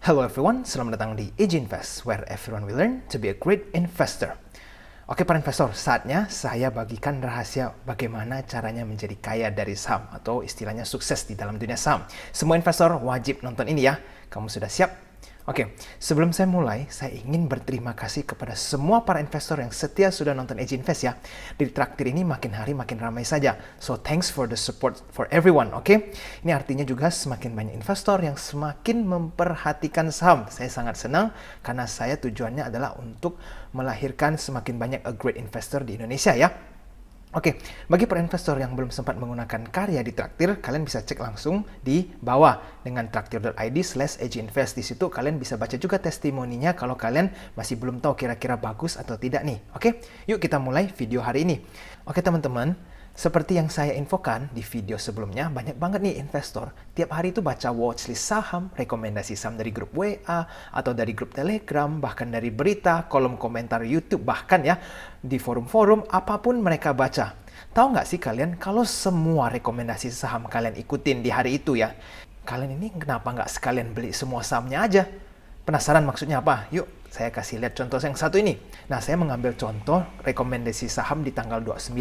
Hello everyone, selamat datang di Eji Invest, where everyone will learn to be a great investor. Oke para investor, saatnya saya bagikan rahasia bagaimana caranya menjadi kaya dari saham atau istilahnya sukses di dalam dunia saham. Semua investor wajib nonton ini ya. Kamu sudah siap? Oke, sebelum saya mulai, saya ingin berterima kasih kepada semua para investor yang setia sudah nonton Eji Invest ya. Di traktir ini makin hari makin ramai saja. So thanks for the support for everyone, oke? Ini artinya juga semakin banyak investor yang semakin memperhatikan saham. Saya sangat senang karena saya tujuannya adalah untuk melahirkan semakin banyak a great investor di Indonesia ya. Oke, bagi para investor yang belum sempat menggunakan karya di Traktir, kalian bisa cek langsung di bawah dengan traktir.id/ejinvest. Di situ kalian bisa baca juga testimoninya kalau kalian masih belum tahu kira-kira bagus atau tidak nih. Oke, yuk kita mulai video hari ini. Oke teman-teman, seperti yang saya infokan di video sebelumnya, banyak banget nih investor tiap hari itu baca watchlist saham, rekomendasi saham dari grup WA, atau dari grup Telegram, bahkan dari berita, kolom komentar YouTube, bahkan ya di forum-forum, apapun mereka baca. Tahu nggak sih kalian, kalau semua rekomendasi saham kalian ikutin di hari itu ya, kalian ini kenapa nggak sekalian beli semua sahamnya aja? Penasaran maksudnya apa? Yuk, saya kasih lihat contoh yang satu ini. Nah, saya mengambil contoh rekomendasi saham di tanggal 29.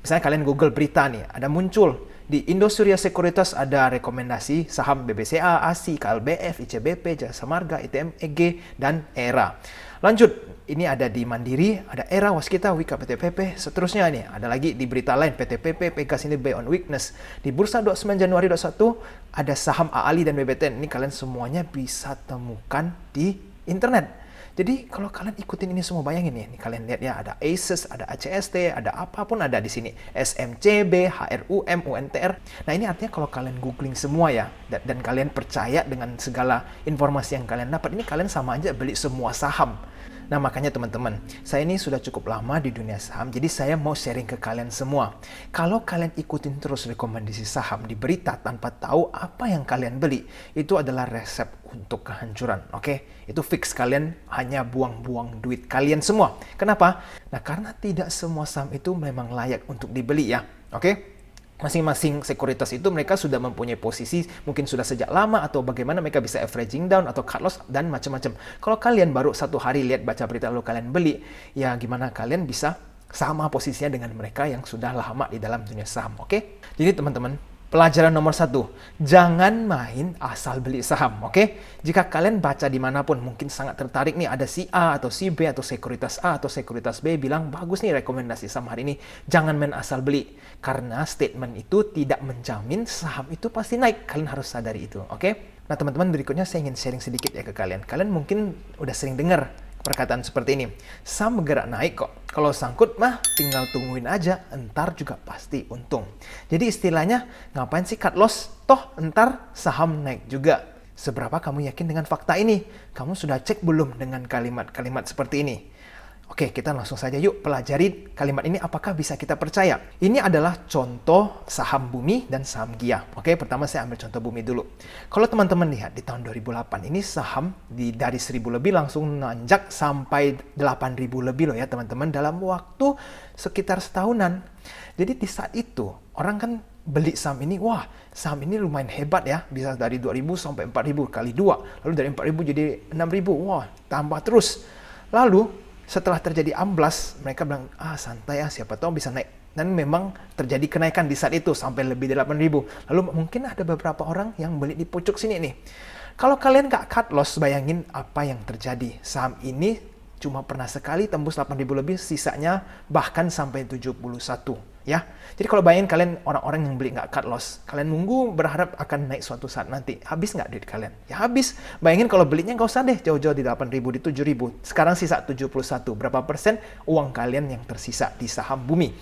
Misalnya kalian Google berita nih, ada muncul di Indosuria Sekuritas ada rekomendasi saham BBCA, ASI, KLBF, ICBP, Jasa Marga, ITM, EG, dan ERA. Lanjut, ini ada di Mandiri, ada ERA, Waskita, Wika, PTPP, seterusnya nih. Ada lagi di berita lain, PTPP, Pegas ini buy on weakness. Di Bursa 29 Januari 21, ada saham AALI dan BBTN. Ini kalian semuanya bisa temukan di internet. Jadi kalau kalian ikutin ini semua, bayangin nih, kalian lihat ya, ada ASUS, ada ACST, ada apapun ada di sini, SMCB, HRUM, UNTR. Nah ini artinya kalau kalian googling semua ya, dan kalian percaya dengan segala informasi yang kalian dapat, ini kalian sama aja beli semua saham. Nah makanya teman-teman, saya ini sudah cukup lama di dunia saham, jadi saya mau sharing ke kalian semua. Kalau kalian ikutin terus rekomendasi saham di berita tanpa tahu apa yang kalian beli, itu adalah resep untuk kehancuran, oke? Itu fix, kalian hanya buang-buang duit kalian semua. Kenapa? Nah karena tidak semua saham itu memang layak untuk dibeli ya, oke? Masing-masing sekuritas itu mereka sudah mempunyai posisi, mungkin sudah sejak lama atau bagaimana mereka bisa averaging down atau cut loss dan macam-macam. Kalau kalian baru satu hari lihat baca berita lalu kalian beli, ya gimana kalian bisa sama posisinya dengan mereka yang sudah lama di dalam dunia saham, oke? Jadi teman-teman, pelajaran nomor 1, jangan main asal beli saham, oke? Jika kalian baca dimanapun, mungkin sangat tertarik nih, ada si A atau si B atau sekuritas A atau sekuritas B bilang, bagus nih rekomendasi saham hari ini, jangan main asal beli. Karena statement itu tidak menjamin saham itu pasti naik, kalian harus sadari itu, oke? Nah teman-teman, berikutnya saya ingin sharing sedikit ya ke kalian. Kalian mungkin udah sering dengar perkataan seperti ini, saham bergerak naik kok, kalau sangkut mah tinggal tungguin aja, entar juga pasti untung. Jadi istilahnya, ngapain sih cut loss, toh entar saham naik juga. Seberapa kamu yakin dengan fakta ini? Kamu sudah cek belum dengan kalimat-kalimat seperti ini? Oke, kita langsung saja yuk pelajari kalimat ini, apakah bisa kita percaya. Ini adalah contoh saham Bumi dan saham Gia. Oke, pertama saya ambil contoh Bumi dulu. Kalau teman-teman lihat di tahun 2008, ini saham dari 1000 lebih langsung nanjak sampai 8000 lebih loh ya teman-teman, dalam waktu sekitar setahunan. Jadi di saat itu, orang kan beli saham ini, wah saham ini lumayan hebat ya, bisa dari 2000 sampai 4000 kali 2, lalu dari 4000 jadi 6000, wah tambah terus. Lalu setelah terjadi amblas, mereka bilang, santai ya, siapa tahu bisa naik. Dan memang terjadi kenaikan di saat itu sampai lebih dari 8.000. Lalu mungkin ada beberapa orang yang beli di pucuk sini nih. Kalau kalian nggak cut loss, bayangin apa yang terjadi. Saham ini cuma pernah sekali tembus 8.000 lebih, sisanya bahkan sampai 71. Ya, jadi kalau bayangin kalian orang-orang yang beli nggak cut loss, kalian nunggu berharap akan naik suatu saat nanti, habis nggak duit kalian? Ya habis. Bayangin kalau belinya nggak usah deh jauh-jauh di 8.000, di 7.000. Sekarang sisa 71. Berapa persen uang kalian yang tersisa di saham Bumi?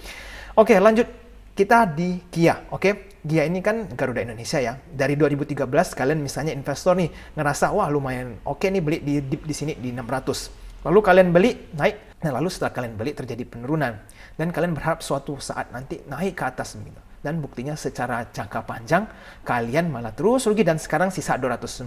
Oke, lanjut. Kita di Gia, oke? Gia ini kan Garuda Indonesia ya. Dari 2013 kalian misalnya investor nih ngerasa wah lumayan oke nih beli di sini di 600. Lalu kalian beli, naik. Nah, lalu setelah kalian beli terjadi penurunan. Dan kalian berharap suatu saat nanti naik ke atas. Dan buktinya secara jangka panjang, kalian malah terus rugi dan sekarang sisa 290.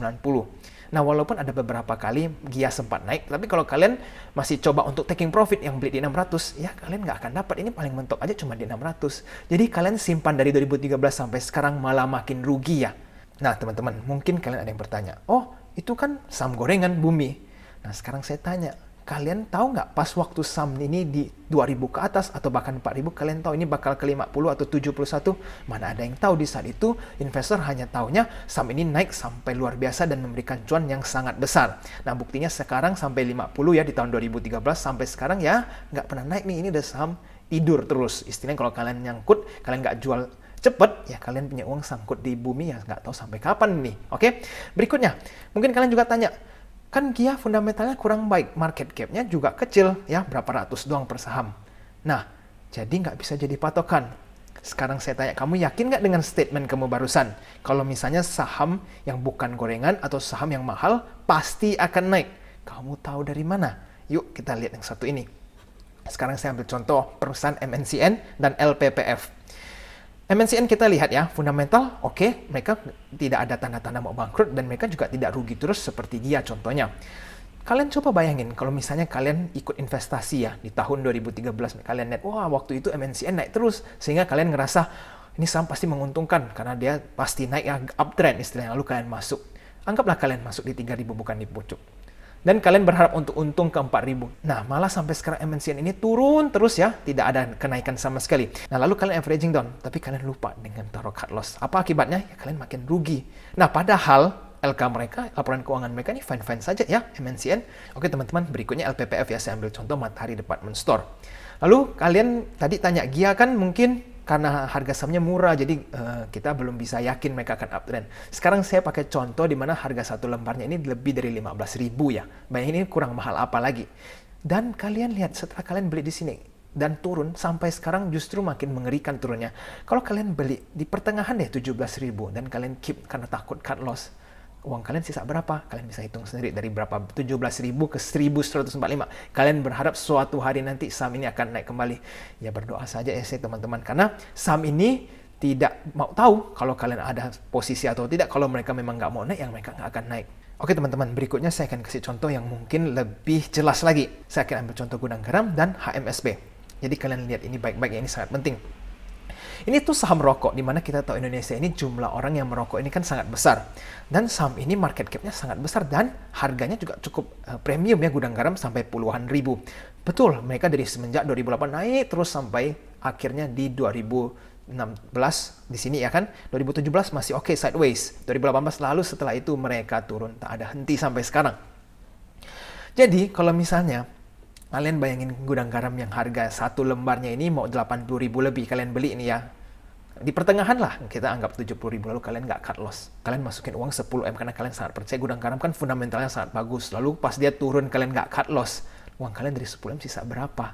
Nah, walaupun ada beberapa kali Gia sempat naik, tapi kalau kalian masih coba untuk taking profit yang beli di 600, ya kalian nggak akan dapat. Ini paling mentok aja cuma di 600. Jadi kalian simpan dari 2013 sampai sekarang malah makin rugi ya. Nah, teman-teman, mungkin kalian ada yang bertanya, oh, itu kan saham gorengan bumi. Nah, sekarang saya tanya, kalian tahu nggak pas waktu saham ini di 2000 ke atas atau bahkan 4000, kalian tahu ini bakal ke 50 atau 71? Mana ada yang tahu di saat itu. Investor hanya taunya saham ini naik sampai luar biasa dan memberikan cuan yang sangat besar. Nah, buktinya sekarang sampai 50 ya di tahun 2013 sampai sekarang ya nggak pernah naik nih. Ini udah saham tidur terus. Istilahnya kalau kalian nyangkut, kalian nggak jual cepet, ya kalian punya uang sangkut di bumi ya nggak tahu sampai kapan nih. Oke, berikutnya, mungkin kalian juga tanya, kan Kia fundamentalnya kurang baik, market cap-nya juga kecil, ya berapa ratus doang per saham. Nah, jadi nggak bisa jadi patokan. Sekarang saya tanya, kamu yakin nggak dengan statement kamu barusan? Kalau misalnya saham yang bukan gorengan atau saham yang mahal, pasti akan naik. Kamu tahu dari mana? Yuk kita lihat yang satu ini. Sekarang saya ambil contoh perusahaan MNCN dan LPPF. MNCN kita lihat ya, fundamental oke, mereka tidak ada tanda-tanda mau bangkrut dan mereka juga tidak rugi terus seperti dia contohnya. Kalian coba bayangin kalau misalnya kalian ikut investasi ya di tahun 2013, kalian lihat, wah waktu itu MNCN naik terus sehingga kalian ngerasa ini saham pasti menguntungkan karena dia pasti naik ya, uptrend istilahnya, lalu kalian masuk. Anggaplah kalian masuk di 3000 bukan di pucuk. Dan kalian berharap untuk untung ke 4000. Nah, malah sampai sekarang MNCN ini turun terus ya, tidak ada kenaikan sama sekali. Nah, lalu kalian averaging down, tapi kalian lupa dengan taruh cut loss. Apa akibatnya? Ya, kalian makin rugi. Nah, padahal LK mereka, laporan keuangan mereka ini fine-fine saja ya, MNCN. Oke teman-teman, berikutnya LPPF ya, saya ambil contoh Matahari Department Store. Lalu kalian tadi tanya, Gia kan mungkin karena harga sahamnya murah, jadi kita belum bisa yakin mereka akan uptrend. Sekarang saya pakai contoh di mana harga satu lembarnya ini lebih dari 15.000 ya. Bayangin ini kurang mahal apa lagi. Dan kalian lihat setelah kalian beli di sini dan turun sampai sekarang justru makin mengerikan turunnya. Kalau kalian beli di pertengahan deh 17.000 dan kalian keep karena takut cut loss, uang kalian sisa berapa? Kalian bisa hitung sendiri dari berapa 17.000 ke 1145. Kalian berharap suatu hari nanti saham ini akan naik kembali. Ya berdoa saja ya sih teman-teman, karena saham ini tidak mau tahu kalau kalian ada posisi atau tidak. Kalau mereka memang nggak mau naik, yang mereka nggak akan naik. Oke teman-teman, berikutnya saya akan kasih contoh yang mungkin lebih jelas lagi. Saya akan ambil contoh Gudang Garam dan HMSB. Jadi kalian lihat ini baik-baik, ini sangat penting. Ini tuh saham rokok, dimana kita tahu Indonesia ini jumlah orang yang merokok ini kan sangat besar. Dan saham ini market cap-nya sangat besar dan harganya juga cukup premium ya, Gudang Garam sampai puluhan ribu. Betul, mereka dari semenjak 2008 naik terus sampai akhirnya di 2016 di sini ya kan. 2017 masih oke, sideways. 2018 lalu setelah itu mereka turun, tak ada henti sampai sekarang. Jadi kalau misalnya kalian bayangin Gudang Garam yang harga satu lembarnya ini mau 80.000 lebih, kalian beli ini ya. Di pertengahan lah, kita anggap 70.000, lalu kalian nggak cut loss. Kalian masukin uang 10M karena kalian sangat percaya Gudang Garam kan fundamentalnya sangat bagus. Lalu pas dia turun kalian nggak cut loss. Uang kalian dari 10M sisa berapa?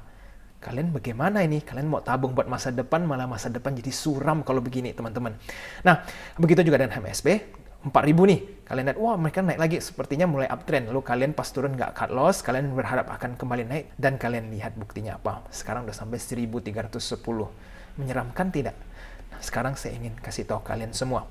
Kalian bagaimana ini? Kalian mau tabung buat masa depan, malah masa depan jadi suram kalau begini teman-teman. Nah, begitu juga dengan HMSB. 4.000 nih, kalian lihat, wah mereka naik lagi, sepertinya mulai uptrend, lalu kalian pas turun nggak cut loss, kalian berharap akan kembali naik, dan kalian lihat buktinya apa, sekarang udah sampai 1.310, menyeramkan tidak? Nah, sekarang saya ingin kasih tahu kalian semua,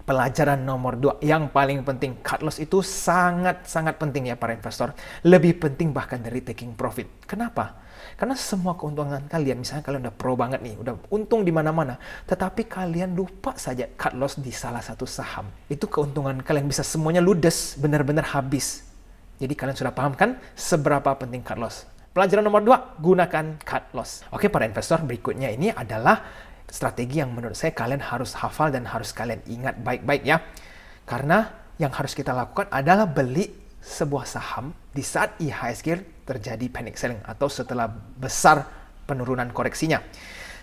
pelajaran nomor 2 yang paling penting, cut loss itu sangat-sangat penting ya para investor, lebih penting bahkan dari taking profit. Kenapa? Karena semua keuntungan kalian, misalnya kalian udah pro banget nih, udah untung di mana-mana, tetapi kalian lupa saja cut loss di salah satu saham. Itu keuntungan kalian bisa semuanya ludes, benar-benar habis. Jadi kalian sudah paham kan seberapa penting cut loss. Pelajaran nomor 2, gunakan cut loss. Oke para investor, berikutnya ini adalah strategi yang menurut saya kalian harus hafal dan harus kalian ingat baik-baik ya. Karena yang harus kita lakukan adalah beli sebuah saham di saat IHSG terjadi panic selling atau setelah besar penurunan koreksinya.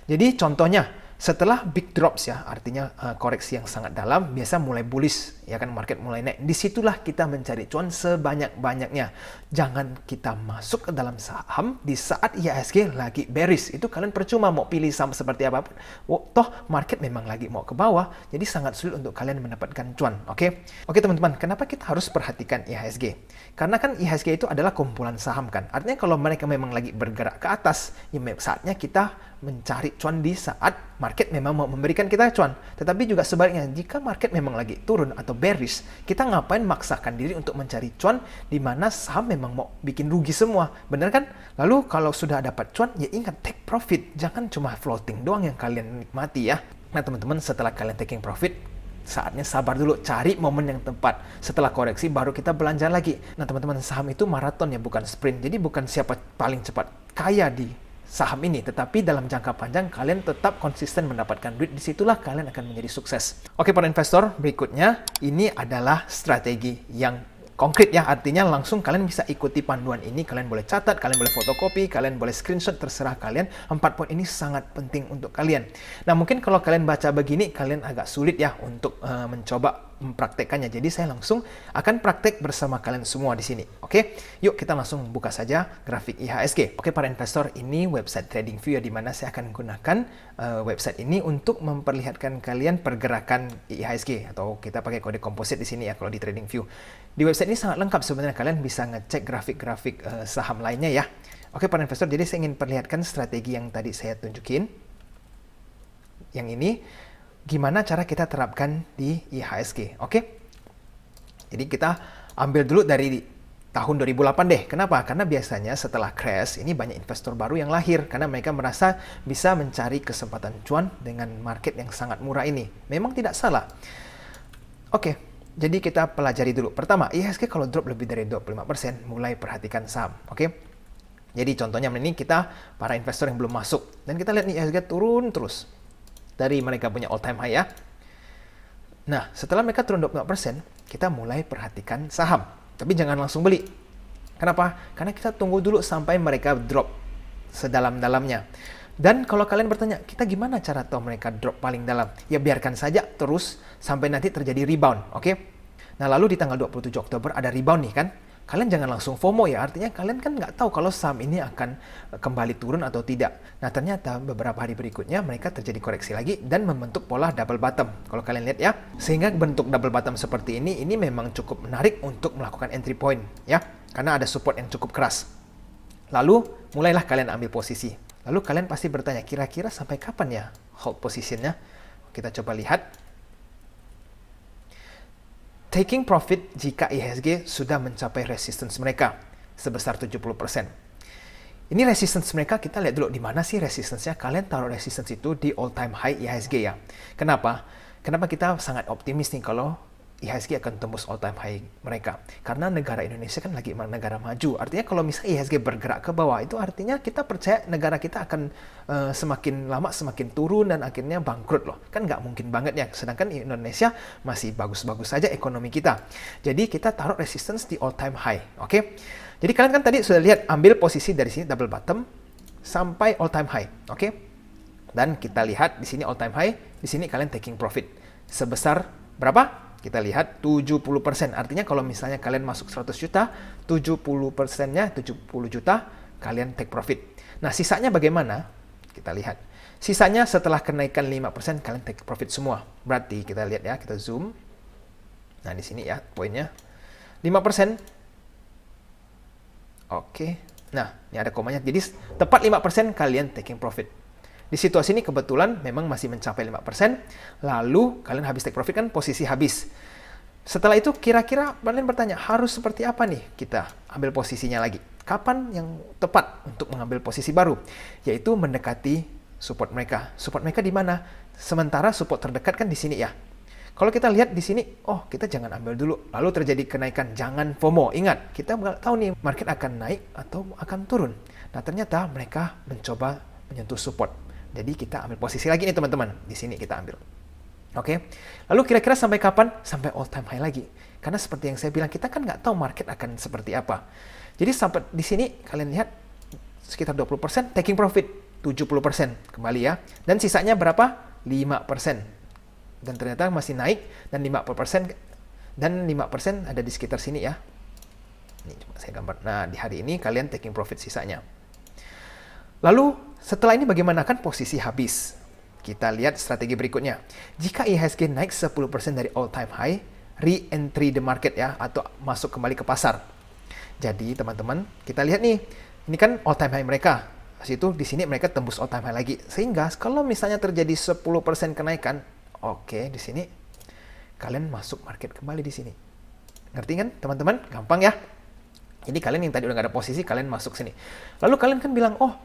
Jadi contohnya setelah big drops ya, artinya koreksi yang sangat dalam, biasa mulai bullish ya kan, market mulai naik. Disitulah kita mencari cuan sebanyak-banyaknya. Jangan kita masuk ke dalam saham di saat IHSG lagi bearish. Itu kalian percuma mau pilih saham seperti apapun. Toh market memang lagi mau ke bawah, jadi sangat sulit untuk kalian mendapatkan cuan. Oke teman-teman, kenapa kita harus perhatikan IHSG? Karena kan IHSG itu adalah kumpulan saham kan. Artinya kalau mereka memang lagi bergerak ke atas, ya saatnya kita mencari cuan di saat market memang mau memberikan kita cuan. Tetapi juga sebaliknya, jika market memang lagi turun atau bearish, kita ngapain maksakan diri untuk mencari cuan di mana saham memang mau bikin rugi semua, benar kan? Lalu kalau sudah dapat cuan, ya ingat take profit, jangan cuma floating doang yang kalian nikmati ya. Nah teman-teman, setelah kalian taking profit, saatnya sabar dulu, cari momen yang tepat. Setelah koreksi baru kita belanja lagi. Nah teman-teman, saham itu maraton ya, bukan sprint. Jadi bukan siapa paling cepat kaya di saham ini, tetapi dalam jangka panjang kalian tetap konsisten mendapatkan duit, disitulah kalian akan menjadi sukses. Oke para investor, berikutnya ini adalah strategi yang konkret ya, artinya langsung kalian bisa ikuti panduan ini, kalian boleh catat, kalian boleh fotokopi, kalian boleh screenshot, terserah kalian. 4 poin ini sangat penting untuk kalian. Nah mungkin kalau kalian baca begini, kalian agak sulit ya untuk mencoba mempraktekkannya. Jadi saya langsung akan praktek bersama kalian semua di sini. Oke, yuk kita langsung buka saja grafik IHSG. Oke para investor, ini website TradingView ya, di mana saya akan gunakan website ini untuk memperlihatkan kalian pergerakan IHSG, atau kita pakai kode komposit di sini ya kalau di TradingView. Di website ini sangat lengkap sebenarnya, kalian bisa ngecek grafik-grafik saham lainnya ya. Oke para investor, jadi saya ingin perlihatkan strategi yang tadi saya tunjukin. Yang ini gimana cara kita terapkan di IHSG. Oke. Jadi kita ambil dulu dari tahun 2008 deh. Kenapa? Karena biasanya setelah crash ini banyak investor baru yang lahir karena mereka merasa bisa mencari kesempatan cuan dengan market yang sangat murah ini. Memang tidak salah. Oke. Jadi kita pelajari dulu. Pertama, IHSG kalau drop lebih dari 25%, mulai perhatikan saham. Oke. Jadi contohnya ini kita para investor yang belum masuk dan kita lihat nih IHSG turun terus. Dari mereka punya all time high ya. Nah, setelah mereka turun 25%, kita mulai perhatikan saham. Tapi jangan langsung beli. Kenapa? Karena kita tunggu dulu sampai mereka drop sedalam-dalamnya. Dan kalau kalian bertanya, kita gimana cara tahu mereka drop paling dalam? Ya biarkan saja terus sampai nanti terjadi rebound, oke? Nah, lalu di tanggal 27 Oktober ada rebound nih kan? Kalian jangan langsung FOMO ya, artinya kalian kan nggak tahu kalau saham ini akan kembali turun atau tidak. Nah ternyata beberapa hari berikutnya mereka terjadi koreksi lagi dan membentuk pola double bottom. Kalau kalian lihat ya, sehingga bentuk double bottom seperti ini memang cukup menarik untuk melakukan entry point ya, karena ada support yang cukup keras. Lalu mulailah kalian ambil posisi. Lalu kalian pasti bertanya, kira-kira sampai kapan ya hold positionnya? Kita coba lihat. Taking profit jika IHSG sudah mencapai resistance mereka sebesar 70%. Ini resistance mereka, kita lihat dulu di mana sih resistance-nya. Kalian taruh resistance itu di all time high IHSG ya. Kenapa? Kenapa kita sangat optimis nih kalau IHSG akan tembus all time high mereka? Karena negara Indonesia kan lagi negara maju. Artinya kalau misalnya IHSG bergerak ke bawah, itu artinya kita percaya negara kita akan semakin lama semakin turun dan akhirnya bangkrut loh. Kan nggak mungkin banget ya. Sedangkan Indonesia masih bagus-bagus saja ekonomi kita. Jadi kita taruh resistance di all time high. Oke? Jadi kalian kan tadi sudah lihat, ambil posisi dari sini double bottom sampai all time high. Oke? Dan kita lihat di sini all time high, di sini kalian taking profit sebesar berapa? Kita lihat 70%. Artinya kalau misalnya kalian masuk 100 juta, 70%-nya 70 juta kalian take profit. Nah, sisanya bagaimana? Kita lihat. Sisanya setelah kenaikan 5% kalian take profit semua. Berarti kita lihat ya, kita zoom. Nah, di sini ya poinnya. 5%. Oke. Nah, ini ada komanya. Jadi tepat 5% kalian taking profit. Di situasi ini kebetulan memang masih mencapai 5%, lalu kalian habis take profit kan posisi habis. Setelah itu kira-kira kalian bertanya, harus seperti apa nih kita ambil posisinya lagi? Kapan yang tepat untuk mengambil posisi baru? Yaitu mendekati support mereka. Support mereka di mana? Sementara support terdekat kan di sini ya. Kalau kita lihat di sini, oh kita jangan ambil dulu. Lalu terjadi kenaikan, jangan FOMO. Ingat, kita nggak tahu nih market akan naik atau akan turun. Nah ternyata mereka mencoba menyentuh support. Jadi kita ambil posisi lagi nih teman-teman. Di sini kita ambil. Oke. Lalu kira-kira sampai kapan? Sampai all time high lagi. Karena seperti yang saya bilang, kita kan nggak tahu market akan seperti apa. Jadi sampai di sini kalian lihat sekitar 20%, taking profit 70% kembali ya. Dan sisanya berapa? 5%. Dan ternyata masih naik dan 5% ada di sekitar sini ya. Ini coba saya gambar. Nah, di hari ini kalian taking profit sisanya. Lalu setelah ini bagaimana? Kan posisi habis. Kita lihat strategi berikutnya. Jika IHSG naik 10% dari all time high, re-entry the market ya, atau masuk kembali ke pasar. Jadi teman-teman, kita lihat nih, ini kan all time high mereka. Situ di sini mereka tembus all time high lagi. Sehingga kalau misalnya terjadi 10% kenaikan, oke, di sini kalian masuk market kembali di sini. Ngerti kan teman-teman? Gampang ya. Jadi kalian yang tadi udah nggak ada posisi, kalian masuk sini. Lalu kalian kan bilang, oh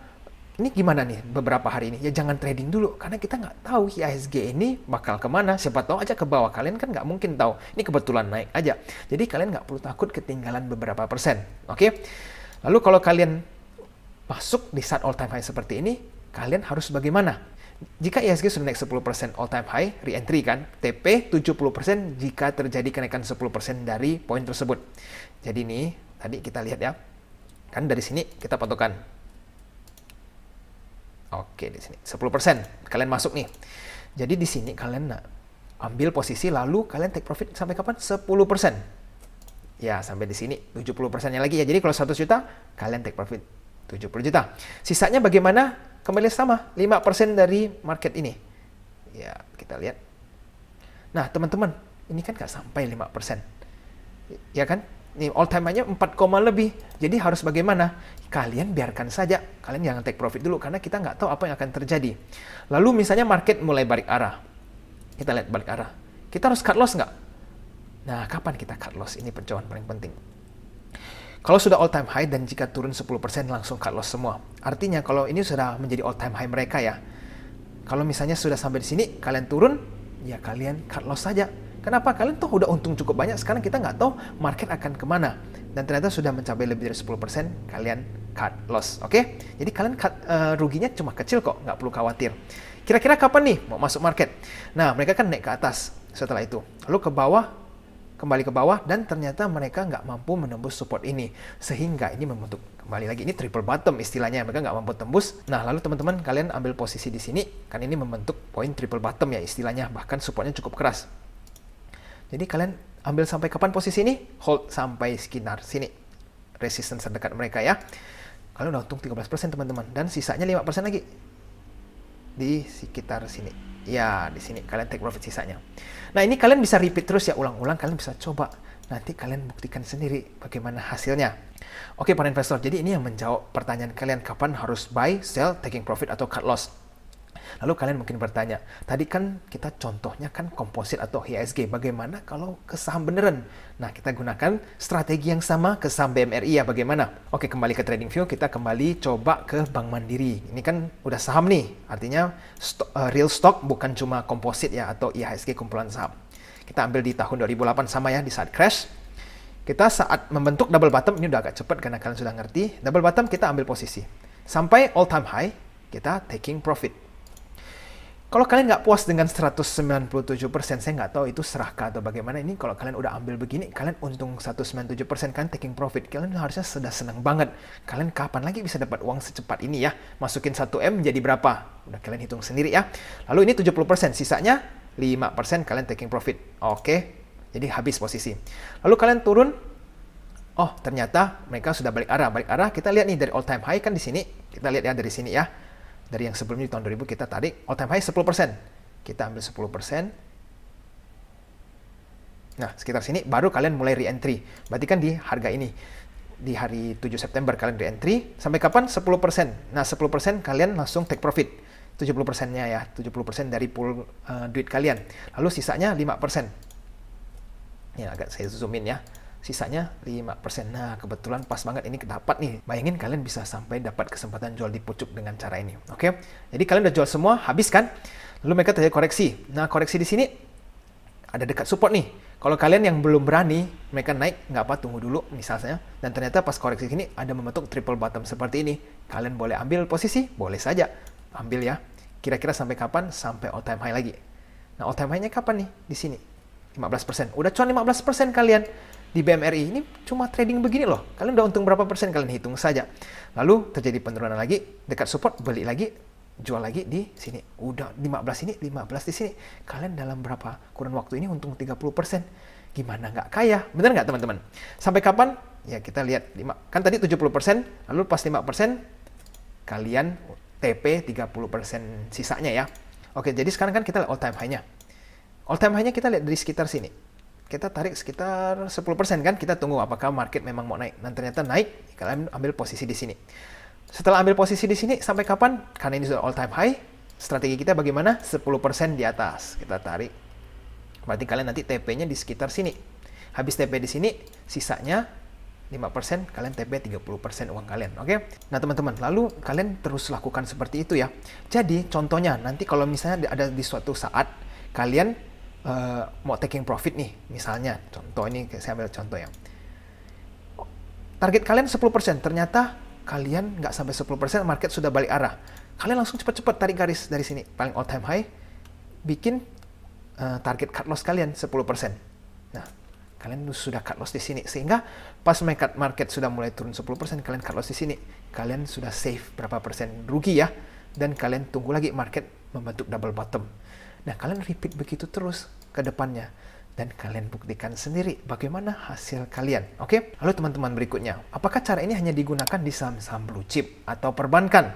Ini gimana nih beberapa hari ini? Ya jangan trading dulu, karena kita nggak tahu IHSG ini bakal kemana. Siapa tahu aja ke bawah, kalian kan nggak mungkin tahu. Ini kebetulan naik aja. Jadi kalian nggak perlu takut ketinggalan beberapa persen. Oke? Lalu kalau kalian masuk di saat all time high seperti ini, kalian harus bagaimana? Jika IHSG sudah naik 10% all time high, re-entry kan, TP 70% jika terjadi kenaikan 10% dari poin tersebut. Jadi nih, tadi kita lihat ya, kan dari sini kita patokan. Oke, di sini 10%. Kalian masuk nih. Jadi di sini kalian ambil posisi lalu kalian take profit sampai kapan? 10%. Ya, sampai di sini 70%-nya lagi ya. Jadi kalau 100 juta, kalian take profit 70 juta. Sisanya bagaimana? Kembali sama, 5% dari market ini. Ya, kita lihat. Nah, teman-teman, ini kan nggak sampai 5%. Ya kan? Ini all time high-nya 4, lebih. Jadi harus bagaimana? Kalian biarkan saja. Kalian jangan take profit dulu karena kita nggak tahu apa yang akan terjadi. Lalu misalnya market mulai balik arah. Kita lihat balik arah. Kita harus cut loss nggak? Nah, kapan kita cut loss? Ini pencauan paling penting. Kalau sudah all time high dan jika turun 10% langsung cut loss semua. Artinya kalau ini sudah menjadi all time high mereka ya. Kalau misalnya sudah sampai di sini, kalian turun, ya kalian cut loss saja. Kenapa? Kalian tuh udah untung cukup banyak, sekarang kita nggak tahu market akan kemana. Dan ternyata sudah mencapai lebih dari 10%, kalian cut loss, oke? Jadi kalian ruginya cuma kecil kok, nggak perlu khawatir. Kira-kira kapan nih mau masuk market? Nah, mereka kan naik ke atas setelah itu. Lalu ke bawah, kembali ke bawah, dan ternyata mereka nggak mampu menembus support ini. Sehingga ini membentuk, kembali lagi, ini triple bottom istilahnya, mereka nggak mampu tembus. Nah, lalu teman-teman, kalian ambil posisi di sini, kan ini membentuk poin triple bottom ya istilahnya, bahkan supportnya cukup keras. Jadi kalian ambil sampai kapan posisi ini? Hold sampai sekitar sini. Resistance terdekat mereka ya. Kalian udah untung 13% teman-teman. Dan sisanya 5% lagi. Di sekitar sini. Ya, di sini kalian take profit sisanya. Nah, ini kalian bisa repeat terus ya. Ulang-ulang kalian bisa coba. Nanti kalian buktikan sendiri bagaimana hasilnya. Oke, para investor. Jadi ini yang menjawab pertanyaan kalian. Kapan harus buy, sell, taking profit, atau cut loss. Lalu kalian mungkin bertanya, tadi kan kita contohnya kan komposit atau IHSG, bagaimana kalau ke saham beneran? Nah, kita gunakan strategi yang sama ke saham BMRI ya, bagaimana? Oke, kembali ke TradingView, kita kembali coba ke Bank Mandiri. Ini kan udah saham nih, artinya real stock, bukan cuma komposit ya, atau IHSG kumpulan saham. Kita ambil di tahun 2008 sama ya, di saat crash. Kita saat membentuk double bottom, ini udah agak cepat karena kalian sudah ngerti. Double bottom kita ambil posisi. Sampai all time high, kita taking profit. Kalau kalian nggak puas dengan 197%, saya nggak tahu itu serakah atau bagaimana. Ini kalau kalian udah ambil begini, kalian untung 197%, kan taking profit. Kalian harusnya sudah senang banget. Kalian kapan lagi bisa dapat uang secepat ini ya? Masukin 1M jadi berapa? Udah kalian hitung sendiri ya. Lalu ini 70%, sisanya 5% kalian taking profit. Oke, jadi habis posisi. Lalu kalian turun, oh ternyata mereka sudah balik arah. Balik arah, kita lihat nih dari all time high kan di sini. Kita lihat ya dari sini ya. Dari yang sebelumnya di tahun 2000 kita tarik all time high 10%. Kita ambil 10%. Nah, sekitar sini baru kalian mulai re-entry. Berarti kan di harga ini. Di hari 7 September kalian re-entry. Sampai kapan? 10%. Nah, 10% kalian langsung take profit. 70%-nya ya. 70% dari pool duit kalian. Lalu sisanya 5%. Ini agak saya zoom in ya. Sisanya 5%. Nah, kebetulan pas banget ini dapat nih. Bayangin kalian bisa sampai dapat kesempatan jual di pucuk dengan cara ini. Oke? Jadi kalian udah jual semua, habis kan? Lalu mereka terjadi koreksi. Nah, koreksi di sini ada dekat support nih. Kalau kalian yang belum berani, mereka naik, nggak apa, tunggu dulu misalnya. Dan ternyata pas koreksi ini ada membentuk triple bottom seperti ini. Kalian boleh ambil posisi? Boleh saja. Ambil ya. Kira-kira sampai kapan? Sampai all time high lagi. Nah, all time high-nya kapan nih? Di sini. 15%. Udah cuan 15% kalian. Di BMRI ini cuma trading begini loh. Kalian udah untung berapa persen, kalian hitung saja. Lalu terjadi penurunan lagi, dekat support, beli lagi, jual lagi di sini. Udah 15 ini, 15 di sini. Kalian dalam berapa kurun waktu ini untung 30%. Gimana nggak kaya? Bener nggak teman-teman? Sampai kapan? Ya kita lihat. Kan tadi 70%, lalu pas 5%, kalian TP 30% sisanya ya. Oke, jadi sekarang kan kita lihat all time high-nya. All time high-nya kita lihat dari sekitar sini. Kita tarik sekitar 10% kan, kita tunggu apakah market memang mau naik. Dan ternyata naik, kalian ambil posisi di sini. Setelah ambil posisi di sini, sampai kapan? Karena ini sudah all time high, strategi kita bagaimana? 10% di atas. Kita tarik. Berarti kalian nanti TP-nya di sekitar sini. Habis TP di sini, sisanya 5%, kalian TP 30% uang kalian. Oke? Nah, teman-teman, lalu kalian terus lakukan seperti itu ya. Jadi, contohnya nanti kalau misalnya ada di suatu saat kalian mau taking profit nih, misalnya contoh ini saya ambil contoh ya. Target kalian 10%, ternyata kalian nggak sampai 10%, market sudah balik arah. Kalian langsung cepat-cepat tarik garis dari sini, paling all time high, bikin target cut loss kalian 10%. Nah, kalian sudah cut loss di sini, sehingga pas market sudah mulai turun 10%, kalian cut loss di sini, kalian sudah save berapa persen rugi ya, dan kalian tunggu lagi market membentuk double bottom. Nah, kalian repeat begitu terus ke depannya, dan kalian buktikan sendiri bagaimana hasil kalian. Oke? Lalu teman-teman berikutnya, apakah cara ini hanya digunakan di saham-saham blue chip atau perbankan?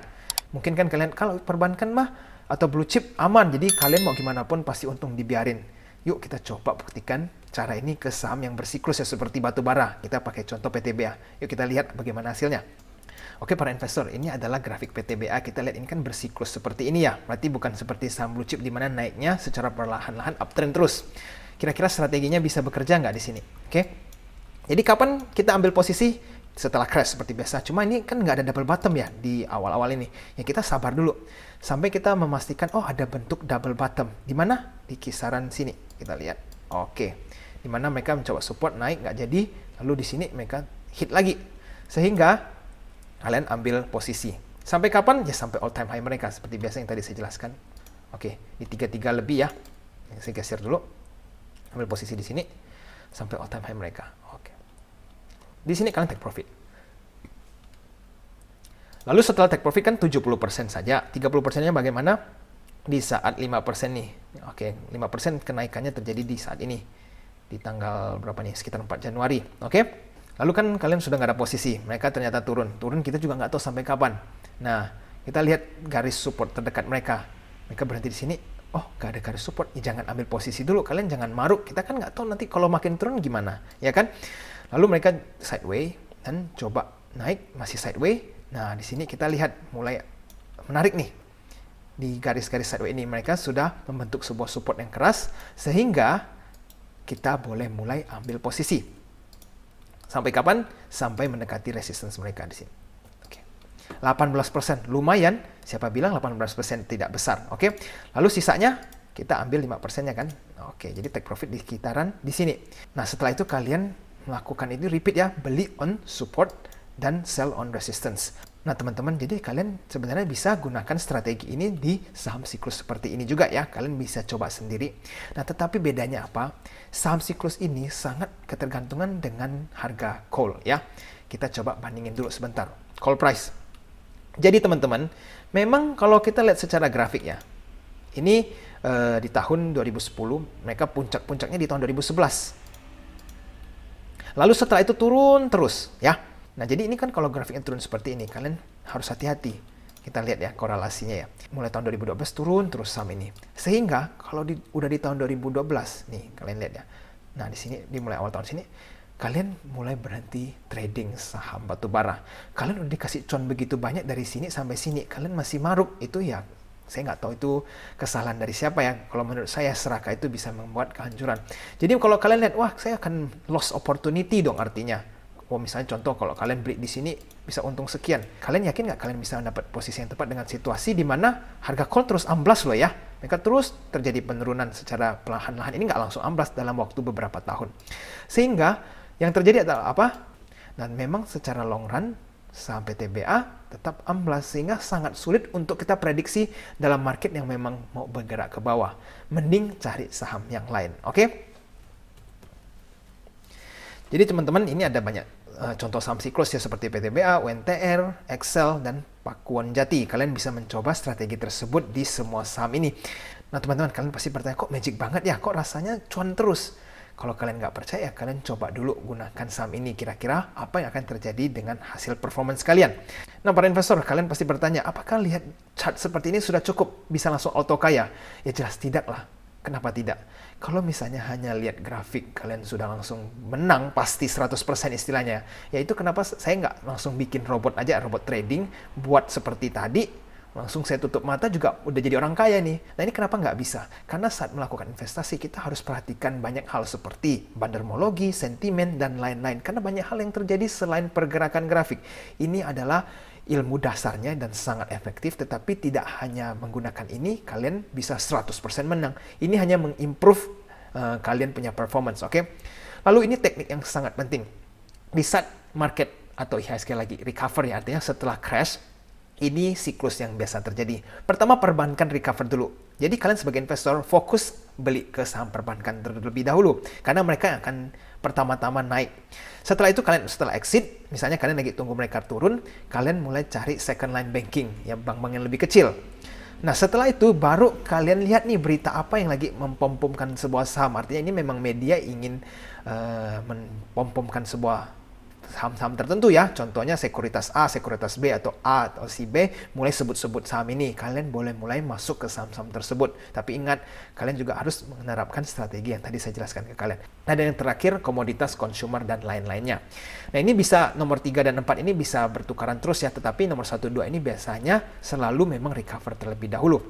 Mungkin kan kalian, kalau perbankan mah atau blue chip aman, jadi kalian mau gimana pun pasti untung dibiarin. Yuk kita coba buktikan cara ini ke saham yang bersiklus ya, seperti batu bara. Kita pakai contoh PTBA. Yuk kita lihat bagaimana hasilnya. Oke para investor, ini adalah grafik PTBA. Kita lihat ini kan bersiklus seperti ini ya. Berarti bukan seperti saham blue chip di mana naiknya secara perlahan-lahan uptrend terus. Kira-kira strateginya bisa bekerja nggak di sini? Oke. Jadi kapan kita ambil posisi? Setelah crash seperti biasa. Cuma ini kan nggak ada double bottom ya di awal-awal ini. Ya kita sabar dulu. Sampai kita memastikan, oh ada bentuk double bottom. Di mana? Di kisaran sini. Kita lihat. Oke. Di mana mereka mencoba support naik nggak jadi. Lalu di sini mereka hit lagi. Sehingga kalian ambil posisi. Sampai kapan? Ya sampai all time high mereka. Seperti biasa yang tadi saya jelaskan. Oke, di 33 lebih ya. Saya geser dulu. Ambil posisi di sini. Sampai all time high mereka. Oke. Di sini kalian take profit. Lalu setelah take profit kan 70% saja. 30%-nya bagaimana? Di saat 5% nih. Oke, 5% kenaikannya terjadi di saat ini. Di tanggal berapa nih? Sekitar 4 Januari. Oke. Lalu kan kalian sudah nggak ada posisi, mereka ternyata turun. Turun kita juga nggak tahu sampai kapan. Nah, kita lihat garis support terdekat mereka. Mereka berhenti di sini, oh nggak ada garis support, ya jangan ambil posisi dulu. Kalian jangan maruk, kita kan nggak tahu nanti kalau makin turun gimana, ya kan? Lalu mereka sideways dan coba naik, masih sideways. Nah, di sini kita lihat mulai menarik nih. Di garis-garis sideways ini mereka sudah membentuk sebuah support yang keras, sehingga kita boleh mulai ambil posisi. Sampai kapan? Sampai mendekati resistance mereka di sini. Oke. 18%, lumayan. Siapa bilang 18% tidak besar? Oke. Lalu sisanya kita ambil 5%-nya kan? Oke, jadi take profit di sekitaran di sini. Nah, setelah itu kalian melakukan ini repeat ya, beli on support dan sell on resistance. Nah, teman-teman, jadi kalian sebenarnya bisa gunakan strategi ini di saham siklus seperti ini juga ya. Kalian bisa coba sendiri. Nah, tetapi bedanya apa? Saham siklus ini sangat ketergantungan dengan harga coal ya. Kita coba bandingin dulu sebentar. Coal price. Jadi teman-teman, memang kalau kita lihat secara grafik ya, ini di tahun 2010, mereka puncak-puncaknya di tahun 2011. Lalu setelah itu turun terus ya. Nah, jadi ini kan kalau grafiknya turun seperti ini, kalian harus hati-hati. Kita lihat ya korelasinya ya. Mulai tahun 2012 turun terus saham ini. Sehingga kalau udah di tahun 2012, nih kalian lihat ya. Nah, di sini di mulai awal tahun sini, kalian mulai berhenti trading saham batubara. Kalian udah dikasih con begitu banyak dari sini sampai sini, kalian masih maruk. Itu ya, saya nggak tahu itu kesalahan dari siapa ya. Kalau menurut saya serakah itu bisa membuat kehancuran. Jadi kalau kalian lihat, wah saya akan lost opportunity dong artinya. Oh misalnya contoh kalau kalian beli di sini bisa untung sekian. Kalian yakin nggak kalian bisa mendapat posisi yang tepat dengan situasi di mana harga coal terus amblas loh ya. Mereka terus terjadi penurunan secara perlahan-lahan. Ini nggak langsung amblas dalam waktu beberapa tahun. Sehingga yang terjadi adalah apa? Dan memang secara long run saham PTBA tetap amblas sehingga sangat sulit untuk kita prediksi dalam market yang memang mau bergerak ke bawah. Mending cari saham yang lain. Oke? Jadi teman-teman ini ada banyak contoh saham siklus ya seperti PTBA, UNTR, Excel, dan Pakuan Jati. Kalian bisa mencoba strategi tersebut di semua saham ini. Nah teman-teman kalian pasti bertanya, kok magic banget ya? Kok rasanya cuan terus? Kalau kalian nggak percaya, kalian coba dulu gunakan saham ini. Kira-kira apa yang akan terjadi dengan hasil performance kalian? Nah para investor, kalian pasti bertanya, apakah lihat chart seperti ini sudah cukup bisa langsung auto kaya? Ya jelas tidak lah. Kenapa tidak? Kalau misalnya hanya lihat grafik, kalian sudah langsung menang, pasti 100% istilahnya. Yaitu kenapa saya nggak langsung bikin robot aja, robot trading, buat seperti tadi, langsung saya tutup mata juga udah jadi orang kaya nih. Nah ini kenapa nggak bisa? Karena saat melakukan investasi kita harus perhatikan banyak hal seperti bandermologi, sentimen, dan lain-lain. Karena banyak hal yang terjadi selain pergerakan grafik. Ini adalah ilmu dasarnya dan sangat efektif, tetapi tidak hanya menggunakan ini, kalian bisa 100% menang. Ini hanya mengimprove kalian punya performance, oke? Lalu ini teknik yang sangat penting. Di saat market atau IHSG lagi recover ya, artinya setelah crash, ini siklus yang biasa terjadi. Pertama, perbankan recover dulu. Jadi kalian sebagai investor fokus beli ke saham perbankan terlebih dahulu, karena mereka akan pertama-tama naik. Setelah itu kalian setelah exit, misalnya kalian lagi tunggu mereka turun, kalian mulai cari second line banking, ya bank-bank yang lebih kecil. Nah setelah itu baru kalian lihat nih berita apa yang lagi mempom-pomkan sebuah saham. Artinya ini memang media ingin mempom-pomkan sebuah saham-saham tertentu ya, contohnya sekuritas A, sekuritas B, atau A atau si B mulai sebut-sebut saham ini, kalian boleh mulai masuk ke saham-saham tersebut. Tapi ingat, kalian juga harus menerapkan strategi yang tadi saya jelaskan ke kalian. Nah, dan yang terakhir, komoditas, consumer, dan lain-lainnya. Nah, ini bisa nomor 3 dan 4 ini bisa bertukaran terus ya, tetapi nomor 1, 2 ini biasanya selalu memang recover terlebih dahulu.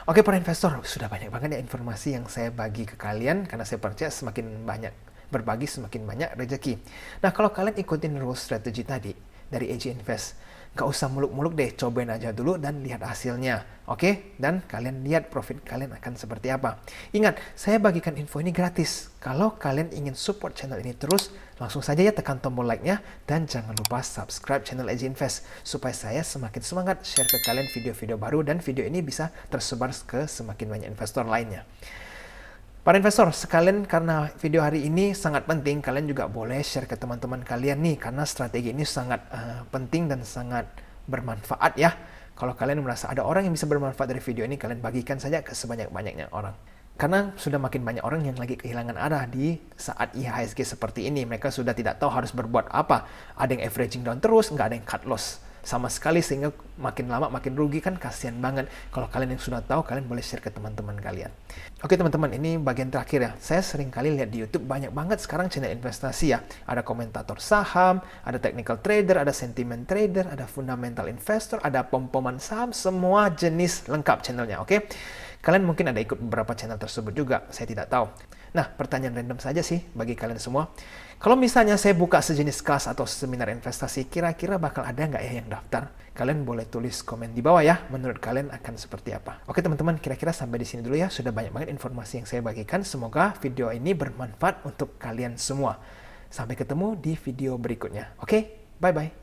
Oke, para investor, sudah banyak banget ya informasi yang saya bagi ke kalian, karena saya percaya semakin banyak berbagi semakin banyak rezeki. Nah, kalau kalian ikutin rules strategi tadi dari AJ Invest, gak usah muluk-muluk deh, cobain aja dulu dan lihat hasilnya. Oke? Dan kalian lihat profit kalian akan seperti apa. Ingat, saya bagikan info ini gratis. Kalau kalian ingin support channel ini terus, langsung saja ya tekan tombol like-nya dan jangan lupa subscribe channel AJ Invest supaya saya semakin semangat share ke kalian video-video baru dan video ini bisa tersebar ke semakin banyak investor lainnya. Para investor, sekalian karena video hari ini sangat penting, kalian juga boleh share ke teman-teman kalian nih, karena strategi ini sangat penting dan sangat bermanfaat ya. Kalau kalian merasa ada orang yang bisa bermanfaat dari video ini, kalian bagikan saja ke sebanyak-banyaknya orang. Karena sudah makin banyak orang yang lagi kehilangan arah di saat IHSG seperti ini. Mereka sudah tidak tahu harus berbuat apa. Ada yang averaging down terus, nggak ada yang cut loss sama sekali, sehingga makin lama makin rugi kan, kasihan banget. Kalau kalian yang sudah tahu, kalian boleh share ke teman-teman kalian. Oke teman-teman, ini bagian terakhir ya. Saya sering kali lihat di YouTube banyak banget sekarang channel investasi ya. Ada komentator saham, ada technical trader, ada sentiment trader, ada fundamental investor, ada pom-poman saham, semua jenis lengkap channelnya, oke? Kalian mungkin ada ikut beberapa channel tersebut juga, saya tidak tahu. Nah, pertanyaan random saja sih bagi kalian semua. Kalau misalnya saya buka sejenis kelas atau seminar investasi, kira-kira bakal ada nggak ya yang daftar? Kalian boleh tulis komen di bawah ya, menurut kalian akan seperti apa. Oke teman-teman, kira-kira sampai di sini dulu ya. Sudah banyak banget informasi yang saya bagikan. Semoga video ini bermanfaat untuk kalian semua. Sampai ketemu di video berikutnya. Oke, bye-bye.